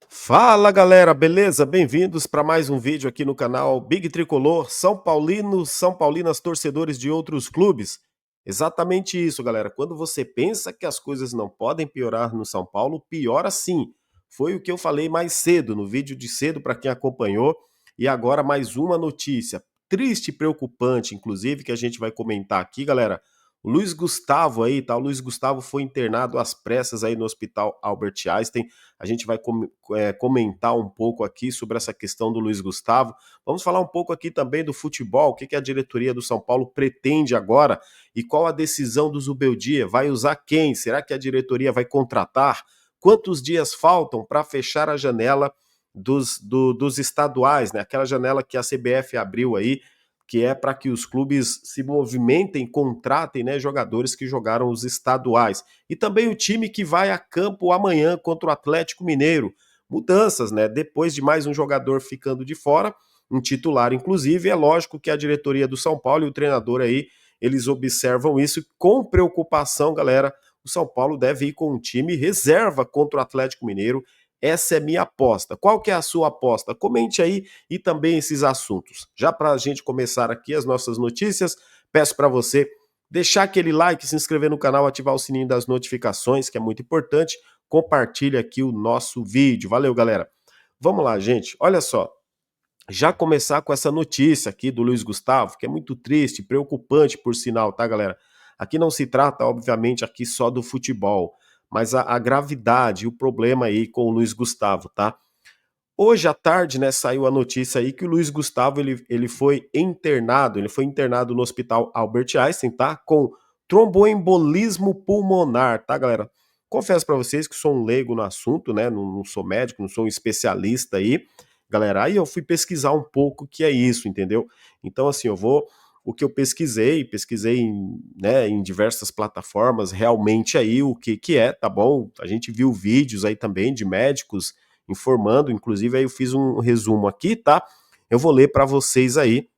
Fala galera, beleza? Bem-vindos para mais um vídeo aqui no canal Big Tricolor, São Paulinos, São Paulinas, torcedores de outros clubes. Exatamente isso, galera. Quando você pensa que as coisas não podem piorar no São Paulo, piora sim. Foi o que eu falei mais cedo, no vídeo de cedo para quem acompanhou. E agora mais uma notícia, triste e preocupante, inclusive, que a gente vai comentar aqui, galera. O Luiz Gustavo aí, tá? O Luiz Gustavo foi internado às pressas aí no Hospital Albert Einstein. A gente vai comentar um pouco aqui sobre essa questão do Luiz Gustavo. Vamos falar um pouco aqui também do futebol, o que a diretoria do São Paulo pretende agora e qual a decisão do Zubeldia. Vai usar quem? Será que a diretoria vai contratar? Quantos dias faltam para fechar a janela dos estaduais, né? Aquela janela que a CBF abriu aí, que é para que os clubes se movimentem, contratem, né, jogadores que jogaram os estaduais. E também o time que vai a campo amanhã contra o Atlético Mineiro. Mudanças, né? Depois de mais um jogador ficando de fora, um titular inclusive, é lógico que a diretoria do São Paulo e o treinador aí, eles observam isso com preocupação, galera. O São Paulo deve ir com um time reserva contra o Atlético Mineiro. Essa é minha aposta. Qual que é a sua aposta? Comente aí e também esses assuntos. Já para a gente começar aqui as nossas notícias, peço para você deixar aquele like, se inscrever no canal, ativar o sininho das notificações, que é muito importante. Compartilhe aqui o nosso vídeo. Valeu, galera. Vamos lá, gente. Olha só. Já começar com essa notícia aqui do Luiz Gustavo, que é muito triste, preocupante por sinal, tá, galera? Aqui não se trata, obviamente, aqui só do futebol, mas a gravidade e o problema aí com o Luiz Gustavo, tá? Hoje à tarde, né, saiu a notícia aí que o Luiz Gustavo ele foi internado no Hospital Albert Einstein, tá? Com tromboembolismo pulmonar, tá, galera? Confesso para vocês que sou um leigo no assunto, né? Não sou médico, não sou um especialista aí, galera. Aí eu fui pesquisar um pouco o que é isso, entendeu? Então, assim, o que eu pesquisei em diversas plataformas, realmente aí o que é, tá bom? A gente viu vídeos aí também de médicos informando, inclusive aí eu fiz um resumo aqui, tá? Eu vou ler para vocês aí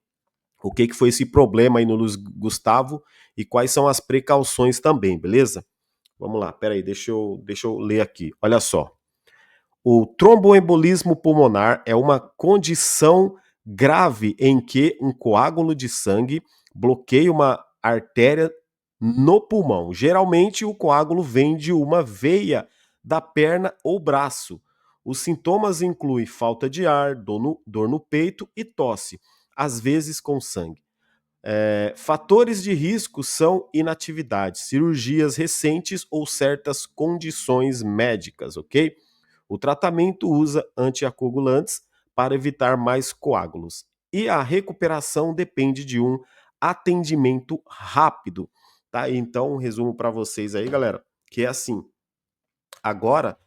o que foi esse problema aí no Luiz Gustavo e quais são as precauções também, beleza? Vamos lá, peraí, deixa eu ler aqui. Olha só. O tromboembolismo pulmonar é uma condição grave em que um coágulo de sangue bloqueia uma artéria no pulmão. Geralmente, o coágulo vem de uma veia da perna ou braço. Os sintomas incluem falta de ar, dor no peito e tosse, às vezes com sangue. Fatores de risco são inatividade, cirurgias recentes ou certas condições médicas, ok? O tratamento usa anticoagulantes para evitar mais coágulos. E a recuperação depende de um atendimento rápido, tá? Então, um resumo para vocês aí, galera, que é assim, agora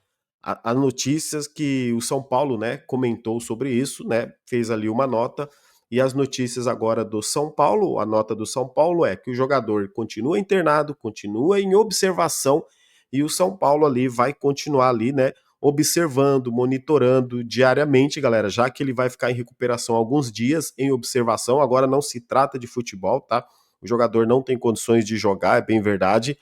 a notícias que o São Paulo, né, comentou sobre isso, né, fez ali uma nota, e as notícias agora do São Paulo, a nota do São Paulo é que o jogador continua internado, continua em observação, e o São Paulo ali vai continuar ali, né, observando, monitorando diariamente, galera, já que ele vai ficar em recuperação alguns dias em observação. Agora não se trata de futebol, tá? O jogador não tem condições de jogar, é bem verdade.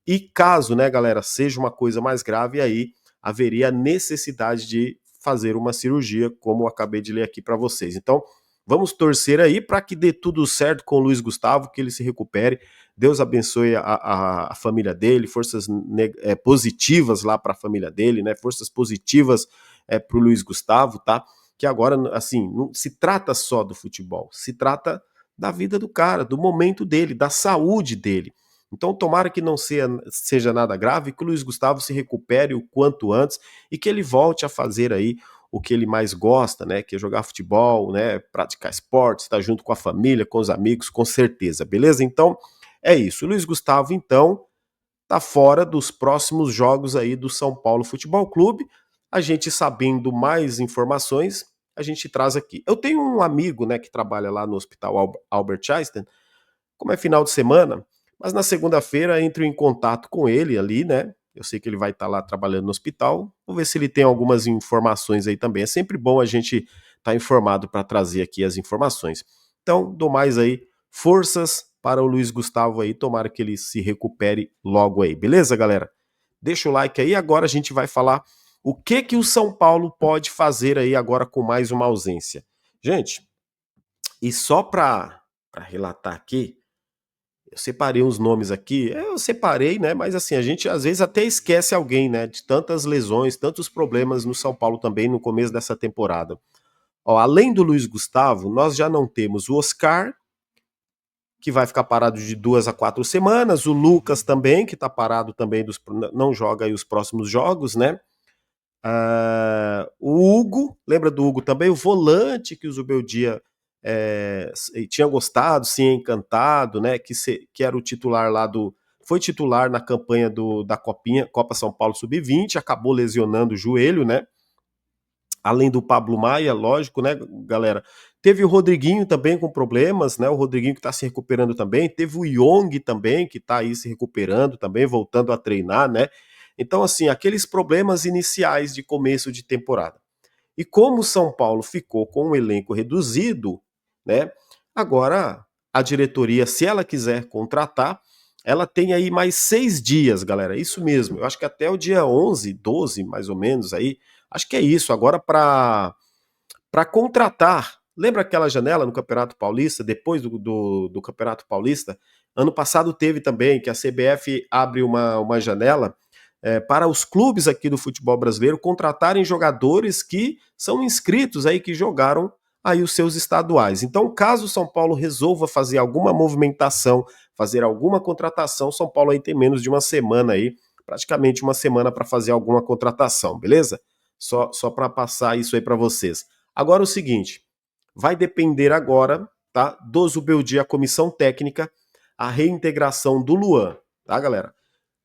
E caso, né, galera, seja uma coisa mais grave, aí haveria necessidade de fazer uma cirurgia, como eu acabei de ler aqui para vocês. Então, vamos torcer aí para que dê tudo certo com o Luiz Gustavo, que ele se recupere. Deus abençoe a família dele, forças positivas lá para a família dele, né? Forças positivas para o Luiz Gustavo, tá? Que agora, assim, não se trata só do futebol, se trata da vida do cara, do momento dele, da saúde dele. Então, tomara que não seja nada grave, que o Luiz Gustavo se recupere o quanto antes e que ele volte a fazer aí o que ele mais gosta, né? Que é jogar futebol, né? Praticar esportes, estar junto com a família, com os amigos, com certeza, beleza? Então, é isso. O Luiz Gustavo, então, tá fora dos próximos jogos aí do São Paulo Futebol Clube. A gente sabendo mais informações, a gente traz aqui. Eu tenho um amigo, né, que trabalha lá no Hospital Albert Einstein, como é final de semana, mas na segunda-feira entro em contato com ele ali, né? Eu sei que ele vai estar lá trabalhando no hospital. Vou ver se ele tem algumas informações aí também. É sempre bom a gente estar informado para trazer aqui as informações. Então, dou mais aí forças para o Luiz Gustavo aí, tomara que ele se recupere logo aí. Beleza, galera? Deixa o like aí. Agora a gente vai falar O que o São Paulo pode fazer aí agora com mais uma ausência? Gente, e só para relatar aqui, eu separei uns nomes aqui, eu separei, né? Mas assim, a gente às vezes até esquece alguém, né? De tantas lesões, tantos problemas no São Paulo também no começo dessa temporada. Ó, além do Luiz Gustavo, nós já não temos o Oscar, que vai ficar parado de 2 a 4 semanas, o Lucas também, que tá parado também, não joga aí os próximos jogos, né? O Hugo, lembra do Hugo também? O volante que o Zubeldia tinha gostado, sim, encantado, né? Que era o titular lá do. Foi titular na campanha da Copinha, Copa São Paulo Sub-20, acabou lesionando o joelho, né? Além do Pablo Maia, lógico, né, galera? Teve o Rodriguinho também com problemas, né? O Rodriguinho que tá se recuperando também. Teve o Young também, que tá aí se recuperando também, voltando a treinar, né? Então, assim, aqueles problemas iniciais de começo de temporada. E como o São Paulo ficou com um elenco reduzido, né? Agora a diretoria, se ela quiser contratar, ela tem aí mais 6 dias, galera. Isso mesmo. Eu acho que até o dia 11, 12, mais ou menos aí. Acho que é isso. Agora para contratar. Lembra aquela janela no Campeonato Paulista, depois do Campeonato Paulista? Ano passado teve também que a CBF abre uma janela para os clubes aqui do futebol brasileiro contratarem jogadores que são inscritos aí, que jogaram aí os seus estaduais. Então, caso o São Paulo resolva fazer alguma movimentação, fazer alguma contratação, São Paulo aí tem menos de uma semana aí, praticamente uma semana para fazer alguma contratação, beleza? Só para passar isso aí para vocês. Agora o seguinte, vai depender agora, tá, do Zubeldia, a comissão técnica, a reintegração do Luan, tá, galera?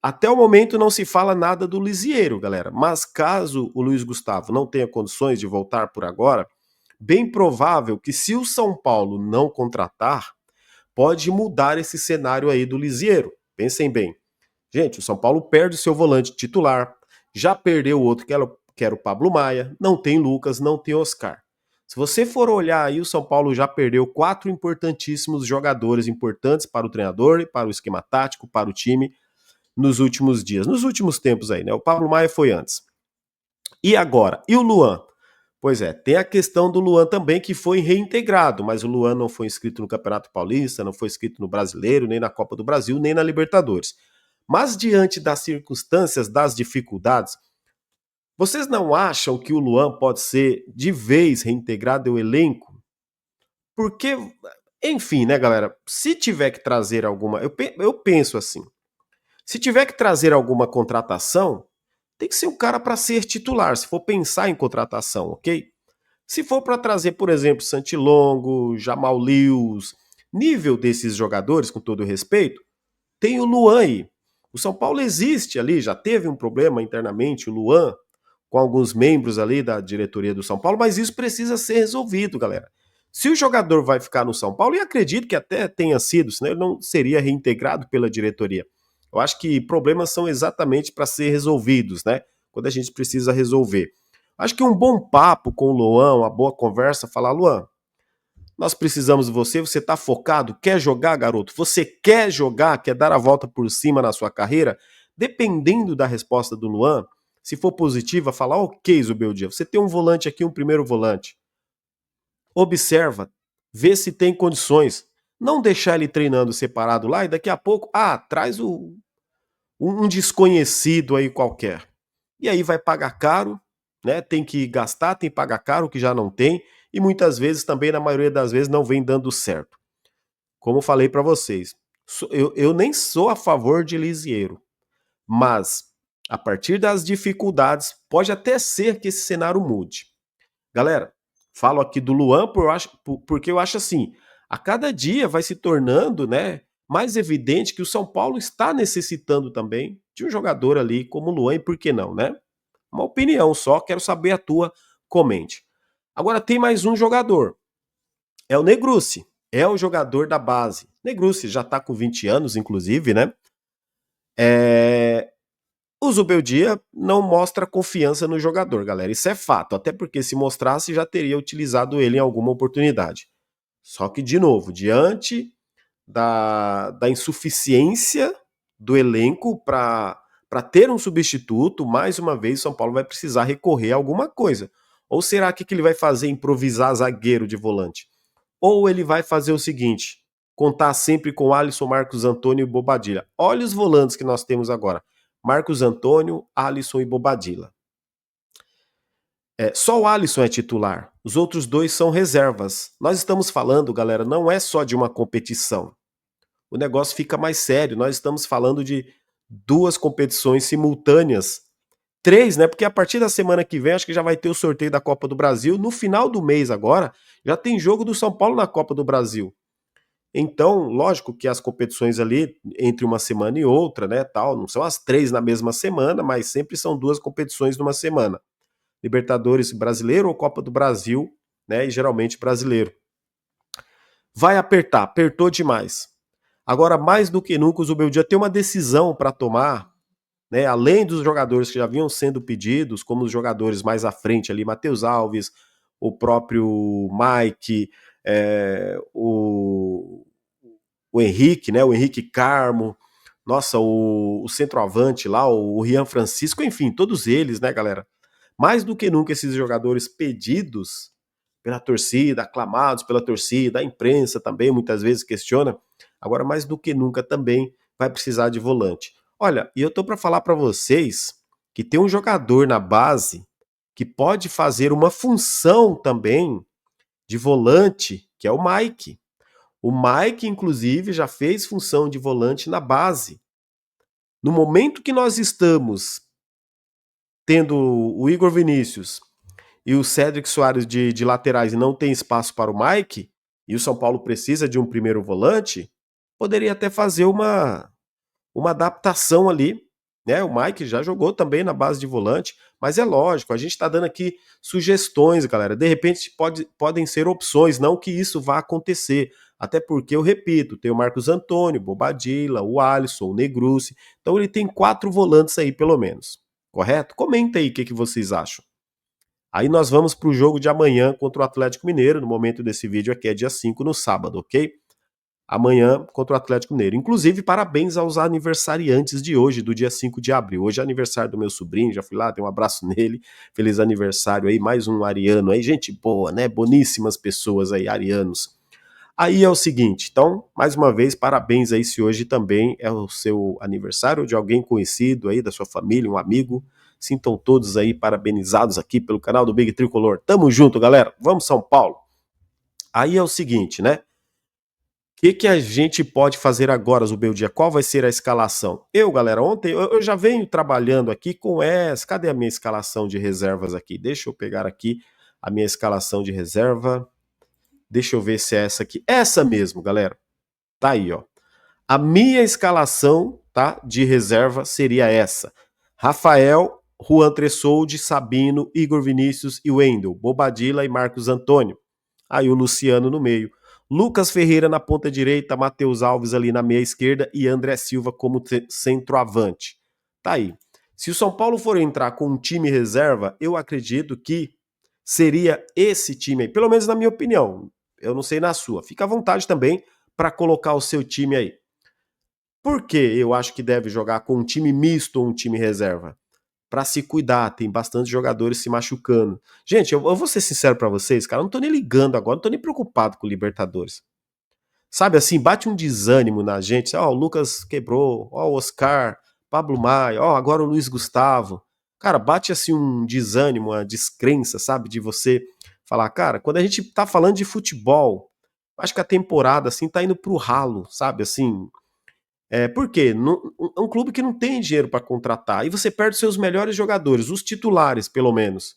Até o momento não se fala nada do Lisieiro, galera, mas caso o Luiz Gustavo não tenha condições de voltar por agora, bem provável que se o São Paulo não contratar, pode mudar esse cenário aí do Lisieiro. Pensem bem. Gente, o São Paulo perde o seu volante titular, já perdeu o outro que era o Pablo Maia, não tem Lucas, não tem Oscar. Se você for olhar aí, o São Paulo já perdeu 4 importantíssimos jogadores importantes para o treinador, para o esquema tático, para o time nos últimos dias, nos últimos tempos aí, né? O Pablo Maia foi antes. E agora? E o Luan? Pois é, tem a questão do Luan também, que foi reintegrado, mas o Luan não foi inscrito no Campeonato Paulista, não foi inscrito no Brasileiro, nem na Copa do Brasil, nem na Libertadores. Mas diante das circunstâncias, das dificuldades, vocês não acham que o Luan pode ser de vez reintegrado ao elenco? Porque, enfim, né, galera? Se tiver que trazer alguma. Eu penso assim: se tiver que trazer alguma contratação, tem que ser um cara para ser titular, se for pensar em contratação, ok? Se for para trazer, por exemplo, Santilongo, Jamal Lewis, nível desses jogadores, com todo respeito, tem o Luan aí. O São Paulo existe ali, já teve um problema internamente, o Luan, com alguns membros ali da diretoria do São Paulo, mas isso precisa ser resolvido, galera. Se o jogador vai ficar no São Paulo, e acredito que até tenha sido, senão ele não seria reintegrado pela diretoria. Eu acho que problemas são exatamente para ser resolvidos, né? Quando a gente precisa resolver. Acho que um bom papo com o Luan, uma boa conversa, falar, Luan, nós precisamos de você, você está focado, quer jogar, garoto? Você quer jogar, quer dar a volta por cima na sua carreira? Dependendo da resposta do Luan, se for positiva, falar, ok, Zubeldia, você tem um volante aqui, um primeiro volante. Observa, vê se tem condições. Não deixar ele treinando separado lá e daqui a pouco, traz um desconhecido aí qualquer. E aí vai pagar caro, né? Tem que gastar, tem que pagar caro, o que já não tem, e muitas vezes também, na maioria das vezes, não vem dando certo. Como falei para vocês, eu nem sou a favor de Lisieiro, mas a partir das dificuldades, pode até ser que esse cenário mude. Galera, falo aqui do Luan porque eu acho assim, a cada dia vai se tornando, né, mais evidente que o São Paulo está necessitando também de um jogador ali como o Luan, e por que não, né? Uma opinião só, quero saber a tua, comente. Agora tem mais um jogador, é o Negrucci, é o jogador da base. Negrucci já tá com 20 anos, inclusive, né? É... O Zubeldia não mostra confiança no jogador, galera. Isso é fato. Até porque se mostrasse, já teria utilizado ele em alguma oportunidade. Só que, de novo, diante da insuficiência do elenco para para ter um substituto, mais uma vez, São Paulo vai precisar recorrer a alguma coisa. Ou será que ele vai fazer improvisar zagueiro de volante? Ou ele vai fazer o seguinte, contar sempre com Alisson, Marcos Antônio e Bobadilla. Olha os volantes que nós temos agora. Marcos Antônio, Alisson e Bobadilla. Só o Alisson é titular, os outros dois são reservas. Nós estamos falando, galera, não é só de uma competição. O negócio fica mais sério, nós estamos falando de duas competições simultâneas. Três, né? Porque a partir da semana que vem, acho que já vai ter o sorteio da Copa do Brasil. No final do mês agora, já tem jogo do São Paulo na Copa do Brasil. Então, lógico que as competições ali, entre uma semana e outra, né, tal, não são as três na mesma semana, mas sempre são duas competições numa semana. Libertadores brasileiro ou Copa do Brasil, né, e geralmente brasileiro. Vai apertar, apertou demais. Agora, mais do que nunca, o Zubeldia tem uma decisão para tomar, né, além dos jogadores que já vinham sendo pedidos, como os jogadores mais à frente ali, Matheus Alves, o próprio Mike, o Henrique, né, o Henrique Carmo, nossa, o centroavante lá, o Rian Francisco, enfim, todos eles, né, galera? Mais do que nunca esses jogadores pedidos pela torcida, aclamados pela torcida, a imprensa também muitas vezes questiona, agora mais do que nunca também vai precisar de volante. Olha, e eu tô para falar para vocês que tem um jogador na base que pode fazer uma função também de volante, que é o Mike. O Mike, inclusive, já fez função de volante na base. No momento que nós estamos tendo o Igor Vinícius e o Cédric Soares de laterais e não tem espaço para o Mike, e o São Paulo precisa de um primeiro volante, poderia até fazer uma adaptação ali, né? O Mike já jogou também na base de volante, mas é lógico, a gente está dando aqui sugestões, galera. De repente podem ser opções, não que isso vá acontecer. Até porque, eu repito, tem o Marcos Antônio, Bobadilla, o Alisson, o Negrucci. Então ele tem 4 volantes aí, pelo menos. Correto? Comenta aí o que vocês acham. Aí nós vamos para o jogo de amanhã contra o Atlético Mineiro. No momento desse vídeo aqui é dia 5, no sábado, ok? Amanhã contra o Atlético Mineiro. Inclusive, parabéns aos aniversariantes de hoje, do dia 5 de abril. Hoje é aniversário do meu sobrinho, já fui lá, dei um abraço nele. Feliz aniversário aí, mais um ariano aí. Gente boa, né? Boníssimas pessoas aí, arianos. Aí é o seguinte, então, mais uma vez, parabéns aí se hoje também é o seu aniversário de alguém conhecido aí, da sua família, um amigo. Sintam todos aí parabenizados aqui pelo canal do Big Tricolor. Tamo junto, galera. Vamos, São Paulo. Aí é o seguinte, né? Que a gente pode fazer agora, Zubeldia? Qual vai ser a escalação? Eu, galera, ontem eu já venho trabalhando aqui com essa. Cadê a minha escalação de reservas aqui? Deixa eu pegar aqui a minha escalação de reserva. Deixa eu ver se é essa aqui. Essa mesmo, galera. Tá aí, ó. A minha escalação, tá, de reserva seria essa: Rafael, Juan Tressoldi, Sabino, Igor Vinícius e Wendel, Bobadilla e Marcos Antônio. Aí o Luciano no meio. Lucas Ferreira na ponta direita, Matheus Alves ali na meia esquerda e André Silva como centroavante. Tá aí. Se o São Paulo for entrar com um time reserva, eu acredito que seria esse time aí, pelo menos na minha opinião. Eu não sei na sua. Fica à vontade também para colocar o seu time aí. Por que eu acho que deve jogar com um time misto ou um time reserva? Para se cuidar, tem bastante jogadores se machucando. Gente, eu vou ser sincero para vocês, cara, eu não tô nem ligando agora, não tô nem preocupado com o Libertadores. Sabe assim, bate um desânimo na gente, ó, o Lucas quebrou, ó, o Oscar, Pablo Maia, ó, agora o Luiz Gustavo. Cara, bate assim um desânimo, uma descrença, sabe, de você falar, cara, quando a gente tá falando de futebol, acho que a temporada assim tá indo pro ralo, sabe, assim, por quê? É um clube que não tem dinheiro para contratar. E você perde seus melhores jogadores, os titulares, pelo menos.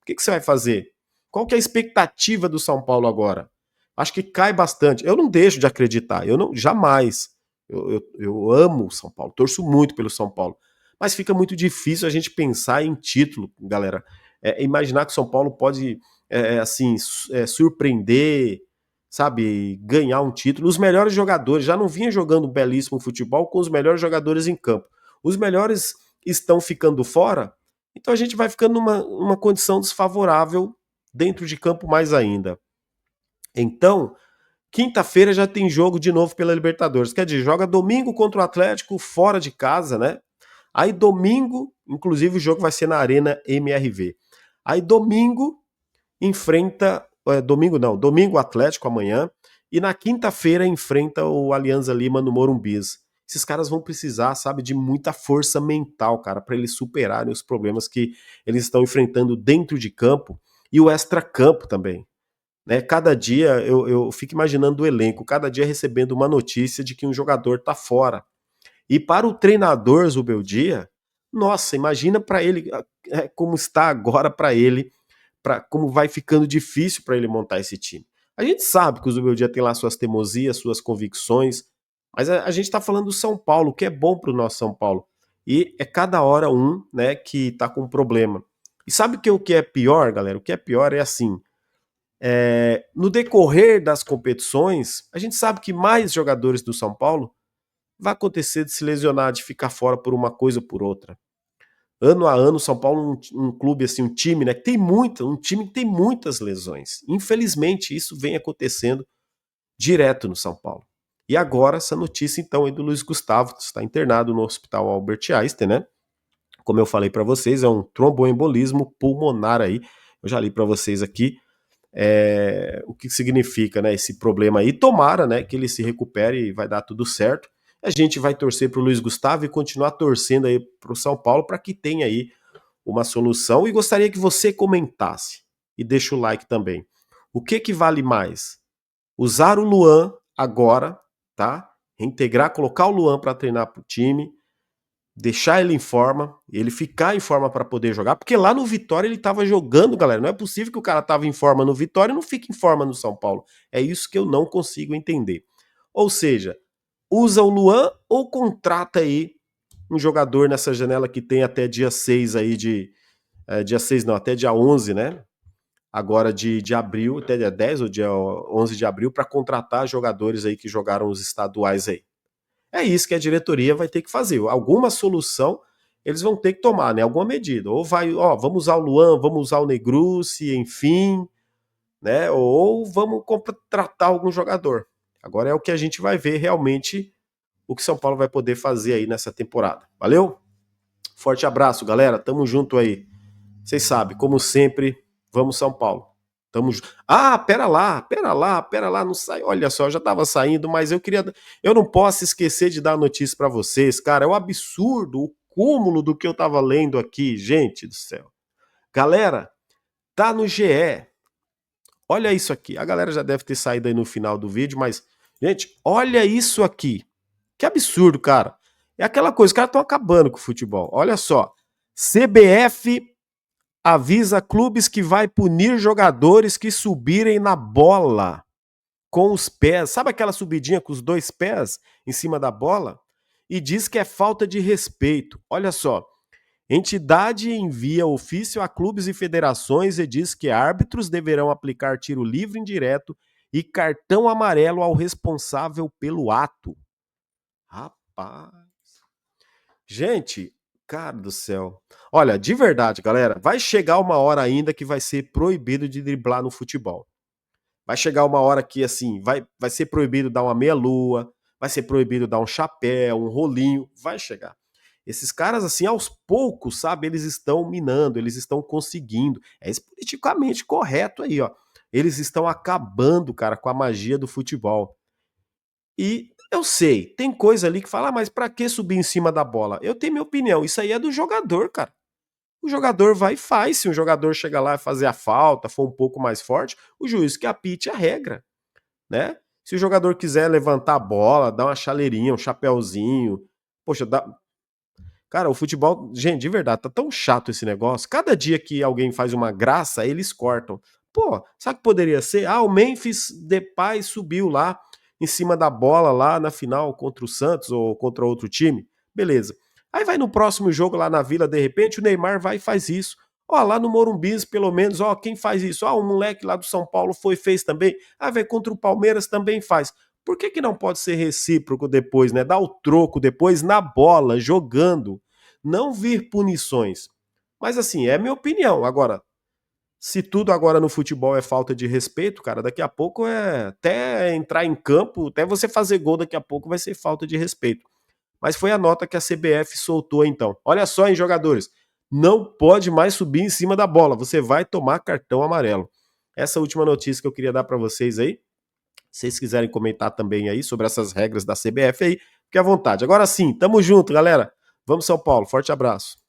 O que você vai fazer? Qual que é a expectativa do São Paulo agora? Acho que cai bastante. Eu não deixo de acreditar. Eu não, jamais. Eu amo o São Paulo, torço muito pelo São Paulo. Mas fica muito difícil a gente pensar em título, galera. Imaginar que o São Paulo pode, assim, surpreender, sabe, ganhar um título. Os melhores jogadores, já não vinha jogando um belíssimo futebol com os melhores jogadores em campo. Os melhores estão ficando fora, então a gente vai ficando numa condição desfavorável dentro de campo mais ainda. Então, quinta-feira já tem jogo de novo pela Libertadores. Quer dizer, joga domingo contra o Atlético fora de casa, né? Aí domingo, inclusive o jogo vai ser na Arena MRV. Aí domingo enfrenta, domingo não, domingo o Atlético amanhã, e na quinta-feira enfrenta o Alianza Lima no Morumbis. Esses caras vão precisar, sabe, de muita força mental, cara, para eles superarem os problemas que eles estão enfrentando dentro de campo e o extra-campo também. Né? Cada dia eu fico imaginando o elenco, cada dia recebendo uma notícia de que um jogador tá fora. E para o treinador Zubeldia, nossa, imagina para ele como está agora para ele, como vai ficando difícil para ele montar esse time. A gente sabe que o Zubeldia tem lá suas teimosias, suas convicções, mas a gente está falando do São Paulo, que é bom para o nosso São Paulo. E é cada hora um, né, que está com um problema. E sabe o que é pior, galera? O que é pior é assim, no decorrer das competições, a gente sabe que mais jogadores do São Paulo vai acontecer de se lesionar, de ficar fora por uma coisa ou por outra. Ano a ano, São Paulo um clube assim, um time, né, que tem um time que tem muitas lesões. Infelizmente, isso vem acontecendo direto no São Paulo. E agora essa notícia então aí do Luiz Gustavo, que está internado no Hospital Albert Einstein, né? Como eu falei para vocês, é um tromboembolismo pulmonar aí. Eu já li para vocês aqui o que significa, né, esse problema aí. Tomara, né, que ele se recupere e vai dar tudo certo. A gente vai torcer para o Luiz Gustavo e continuar torcendo aí para o São Paulo para que tenha aí uma solução. E gostaria que você comentasse e deixa o like também. O que vale mais? Usar o Luan agora, tá? Reintegrar, colocar o Luan para treinar para o time, deixar ele em forma, ele ficar em forma para poder jogar, porque lá no Vitória ele estava jogando, galera. Não é possível que o cara estava em forma no Vitória e não fique em forma no São Paulo. É isso que eu não consigo entender. Ou seja, usa o Luan ou contrata aí um jogador nessa janela que tem até dia 6 aí dia 6 não, até dia 11, né? Agora de abril, até dia 10 ou dia 11 de abril, para contratar jogadores aí que jogaram os estaduais aí. É isso que a diretoria vai ter que fazer. Alguma solução eles vão ter que tomar, né? Alguma medida. Ou vai, ó, vamos usar o Luan, vamos usar o Negrucci, enfim, né? Ou vamos contratar algum jogador. Agora é o que a gente vai ver realmente o que São Paulo vai poder fazer aí nessa temporada. Valeu? Forte abraço, galera. Tamo junto aí. Vocês sabem, como sempre, vamos São Paulo. Tamo junto. Ah, pera lá, não sai. Olha só, já tava saindo, mas eu não posso esquecer de dar notícia para vocês, cara. É um absurdo o cúmulo do que eu tava lendo aqui, gente do céu. Galera, tá no GE. Olha isso aqui. A galera já deve ter saído aí no final do vídeo, mas gente, olha isso aqui. Que absurdo, cara. É aquela coisa, os caras estão acabando com o futebol. Olha só. CBF avisa clubes que vai punir jogadores que subirem na bola com os pés. Sabe aquela subidinha com os dois pés em cima da bola? E diz que é falta de respeito. Olha só. Entidade envia ofício a clubes e federações e diz que árbitros deverão aplicar tiro livre indireto e cartão amarelo ao responsável pelo ato. Rapaz. Gente, cara do céu. Olha, de verdade, galera, vai chegar uma hora ainda que vai ser proibido de driblar no futebol. Vai chegar uma hora que, assim, vai ser proibido dar uma meia-lua, vai ser proibido dar um chapéu, um rolinho, vai chegar. Esses caras, assim, aos poucos, sabe, eles estão minando, eles estão conseguindo. É isso politicamente correto aí, ó. Eles estão acabando, cara, com a magia do futebol. E eu sei, tem coisa ali que fala, mas pra que subir em cima da bola? Eu tenho minha opinião, isso aí é do jogador, cara. O jogador vai e faz. Se um jogador chega lá e fazer a falta, for um pouco mais forte, o juiz que apite a regra, né? Se o jogador quiser levantar a bola, dar uma chaleirinha, um chapéuzinho, poxa, cara, o futebol, gente, de verdade, tá tão chato esse negócio. Cada dia que alguém faz uma graça, eles cortam. Pô, sabe o que poderia ser? Ah, o Memphis Depay subiu lá em cima da bola lá na final contra o Santos ou contra outro time. Beleza. Aí vai no próximo jogo lá na Vila, de repente o Neymar vai e faz isso. Ó, lá no Morumbis, pelo menos, ó, quem faz isso? Ó, um moleque lá do São Paulo fez também. Ah, vai contra o Palmeiras também faz. Por que não pode ser recíproco depois, né? Dar o troco depois na bola, jogando. Não vir punições. Mas assim, é minha opinião. Agora, se tudo agora no futebol é falta de respeito, cara, daqui a pouco até entrar em campo, até você fazer gol daqui a pouco vai ser falta de respeito. Mas foi a nota que a CBF soltou então. Olha só, hein, jogadores, não pode mais subir em cima da bola, você vai tomar cartão amarelo. Essa última notícia que eu queria dar para vocês aí. Se vocês quiserem comentar também aí sobre essas regras da CBF aí, fique à vontade. Agora sim, tamo junto, galera. Vamos São Paulo, forte abraço.